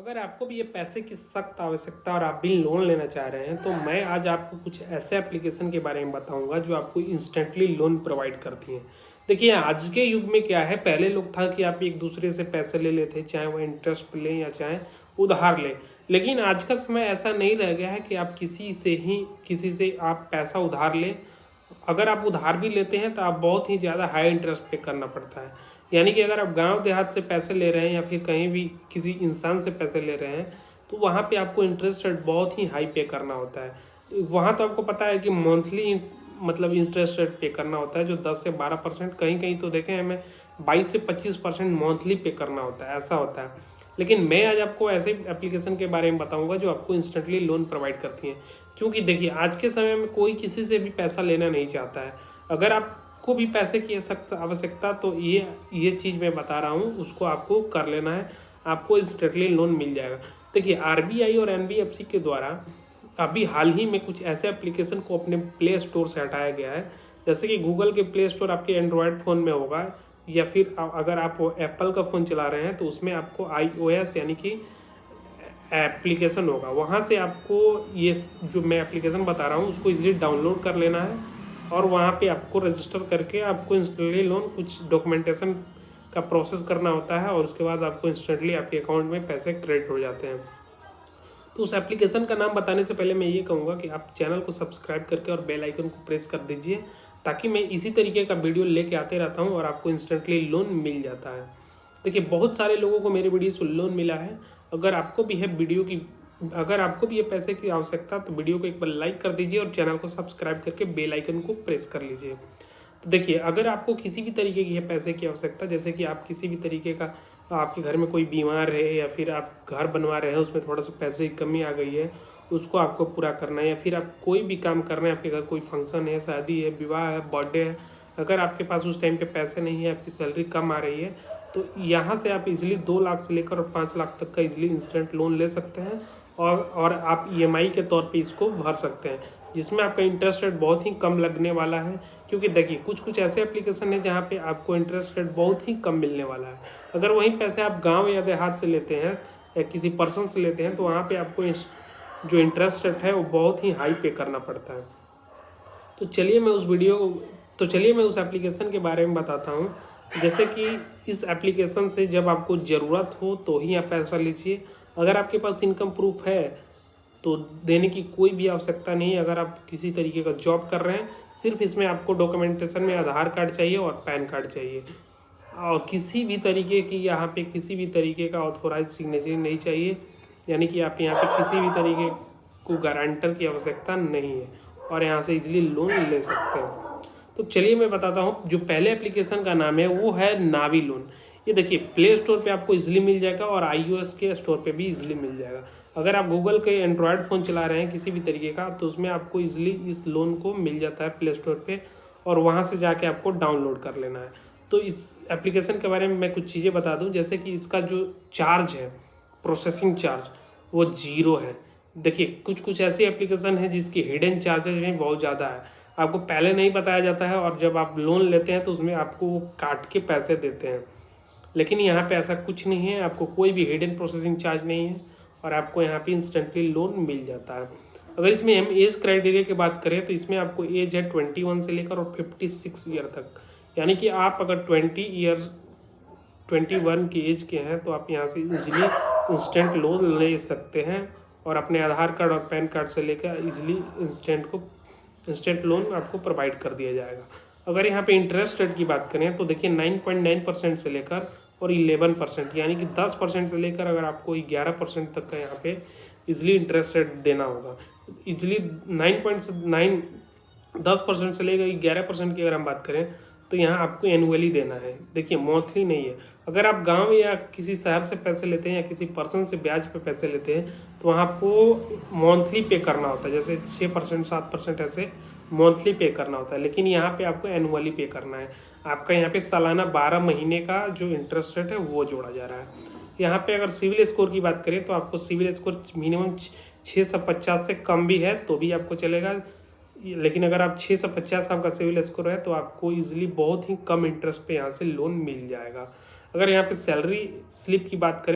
अगर आपको भी ये पैसे की सख्त आवश्यकता और आप भी लोन लेना चाह रहे हैं तो मैं आज आपको कुछ ऐसे एप्लीकेशन के बारे में बताऊंगा जो आपको इंस्टेंटली लोन प्रोवाइड करती हैं। देखिए आज के युग में क्या है, पहले लोग था कि आप एक दूसरे से पैसे ले लेते, चाहे वो इंटरेस्ट पे लें या चाहे उधार लें। लेकिन आज का समय ऐसा नहीं रह गया है कि आप किसी से आप पैसा उधार लें। अगर आप उधार भी लेते हैं तो आप बहुत ही ज़्यादा हाई इंटरेस्ट पे करना पड़ता है। यानी कि अगर आप गांव देहात से पैसे ले रहे हैं या फिर कहीं भी किसी इंसान से पैसे ले रहे हैं तो वहाँ पे आपको इंटरेस्ट रेट बहुत ही हाई पे करना होता है। तो वहाँ तो आपको पता है कि मंथली मतलब इंटरेस्ट रेट पे करना होता है जो 10 से 12%, कहीं कहीं तो देखें हमें 22 से 25% मंथली पे करना होता है, ऐसा होता है। लेकिन मैं आज आपको ऐसे एप्लीकेशन के बारे में बताऊंगा जो आपको इंस्टेंटली लोन प्रोवाइड करती हैं। क्योंकि देखिए आज के समय में कोई किसी से भी पैसा लेना नहीं चाहता है। अगर आपको भी पैसे की सख्त आवश्यकता तो ये चीज़ मैं बता रहा हूँ, उसको आपको कर लेना है, आपको इंस्टेंटली लोन मिल जाएगा। देखिए आरबीआई और एनबीएफसी के द्वारा अभी हाल ही में कुछ ऐसे एप्लीकेशन को अपने प्ले स्टोर से हटाया गया है। जैसे कि गूगल के प्ले स्टोर आपके एंड्रॉयड फ़ोन में होगा या फिर अगर आप एप्पल का फ़ोन चला रहे हैं तो उसमें आपको iOS यानी कि एप्लीकेशन होगा, वहाँ से आपको ये जो मैं एप्लीकेशन बता रहा हूँ उसको इजीली डाउनलोड कर लेना है और वहाँ पे आपको रजिस्टर करके आपको इंस्टेंटली लोन कुछ डॉक्यूमेंटेशन का प्रोसेस करना होता है और उसके बाद आपको इंस्टेंटली आपके अकाउंट में पैसे क्रेडिट हो जाते हैं। तो उस एप्लीकेशन का नाम बताने से पहले मैं ये कहूँगा कि आप चैनल को सब्सक्राइब करके और बेल आइकन को प्रेस कर दीजिए ताकि मैं इसी तरीके का वीडियो लेके आते रहता हूँ और आपको इंस्टेंटली लोन मिल जाता है। देखिए बहुत सारे लोगों को मेरे वीडियो से लोन मिला है। अगर आपको भी है अगर आपको भी ये पैसे की आवश्यकता तो वीडियो को एक बार लाइक कर दीजिए और चैनल को सब्सक्राइब करके बेल आइकन को प्रेस कर लीजिए। तो देखिए अगर आपको किसी भी तरीके की है पैसे की आवश्यकता, जैसे कि आप किसी भी तरीके का आपके घर में कोई बीमार है या फिर आप घर बनवा रहे हैं उसमें थोड़ा सा पैसे की कमी आ गई है, उसको आपको पूरा करना है, या फिर आप कोई भी काम कर रहे हैं, आपके घर कोई फंक्शन है, शादी है, विवाह है, बर्थडे है, अगर आपके पास उस टाइम पे पैसे नहीं है, आपकी सैलरी कम आ रही है तो यहाँ से आप इजीली 2 लाख से लेकर और 5 लाख तक का इजीली इंस्टेंट लोन ले सकते हैं और आप ईएमआई के तौर पे इसको भर सकते हैं, जिसमें आपका इंटरेस्ट रेट बहुत ही कम लगने वाला है। क्योंकि देखिए कुछ ऐसे एप्लीकेशन है जहाँ पे आपको इंटरेस्ट रेट बहुत ही कम मिलने वाला है। अगर वही पैसे आप गांव या देहात से लेते हैं या किसी पर्सन से लेते हैं तो वहाँ पे आपको जो इंटरेस्ट रेट है वो बहुत ही हाई पे करना पड़ता है। तो चलिए मैं उस एप्लीकेशन के बारे में बताता हूँ। जैसे कि इस एप्लीकेशन से जब आपको ज़रूरत हो तो ही आप पैसा लीजिए। अगर आपके पास इनकम प्रूफ है तो देने की कोई भी आवश्यकता नहीं है। अगर आप किसी तरीके का जॉब कर रहे हैं, सिर्फ इसमें आपको डॉक्यूमेंटेशन में आधार कार्ड चाहिए और पैन कार्ड चाहिए और किसी भी तरीके की यहाँ पे किसी भी तरीके का ऑथोराइज सिग्नेचर नहीं चाहिए। यानी कि आप यहाँ पे किसी भी तरीके को गारंटर की आवश्यकता नहीं है और यहाँ से इजीली लोन ले सकते हैं। तो चलिए मैं बताता हूँ। जो पहले एप्लीकेशन का नाम है वो है नावी लोन। ये देखिए प्ले स्टोर पे आपको इजीली मिल जाएगा और iOS के स्टोर पे भी इजीली मिल जाएगा। अगर आप गूगल के एंड्रॉयड फ़ोन चला रहे हैं किसी भी तरीके का तो उसमें आपको इजीली इस लोन को मिल जाता है प्ले स्टोर पे और वहाँ से जाके आपको डाउनलोड कर लेना है। तो इस एप्लीकेशन के बारे में मैं कुछ चीज़ें बता दूँ, जैसे कि इसका जो चार्ज है, प्रोसेसिंग चार्ज, वो 0 है। देखिए कुछ ऐसी एप्लीकेशन है जिसकी हिडन चार्जेज भी बहुत ज़्यादा है, आपको पहले नहीं बताया जाता है और जब आप लोन लेते हैं तो उसमें आपको वो काट के पैसे देते हैं। लेकिन यहाँ पे ऐसा कुछ नहीं है, आपको कोई भी हिडन प्रोसेसिंग चार्ज नहीं है और आपको यहाँ पे इंस्टेंटली लोन मिल जाता है। अगर इसमें हम एज क्राइटेरिया की बात करें तो इसमें आपको एज है 21 से लेकर और 56 ईयर तक। यानी कि आप अगर 21 की एज के हैं तो आप यहाँ से इजीली इंस्टेंट लोन ले सकते हैं और अपने आधार कार्ड और पैन कार्ड से लेकर इजीली इंस्टेंट लोन आपको प्रोवाइड कर दिया जाएगा। अगर यहाँ पे इंटरेस्ट रेट की बात करें तो देखिए 9.9% से लेकर और 11% यानी कि 10% से लेकर अगर आपको 11% तक का यहाँ पे इजीली इंटरेस्ट रेट देना होगा। इजीली 10% से लेकर 11% की अगर हम बात करें तो यहाँ आपको एनुअली देना है। देखिए मंथली नहीं है। अगर आप गांव या किसी शहर से पैसे लेते हैं या किसी पर्सन से ब्याज पे पैसे लेते हैं तो वहाँ आपको मंथली पे करना होता है, जैसे 6% 7% ऐसे मंथली पे करना होता है। लेकिन यहाँ पे आपको एनुअली पे करना है। आपका यहाँ पे सालाना 12 महीने का जो इंटरेस्ट रेट है वो जोड़ा जा रहा है। यहाँ पे अगर सिविल स्कोर की बात करें तो आपको सिविल स्कोर मिनिमम 650 से कम भी है तो भी आपको चलेगा। लेकिन अगर आप 650 आपका सिविल स्कोर है तो आपको इजीली बहुत ही कम इंटरेस्ट पे यहाँ से लोन मिल जाएगा। अगर यहाँ पे सैलरी स्लिप की बात करें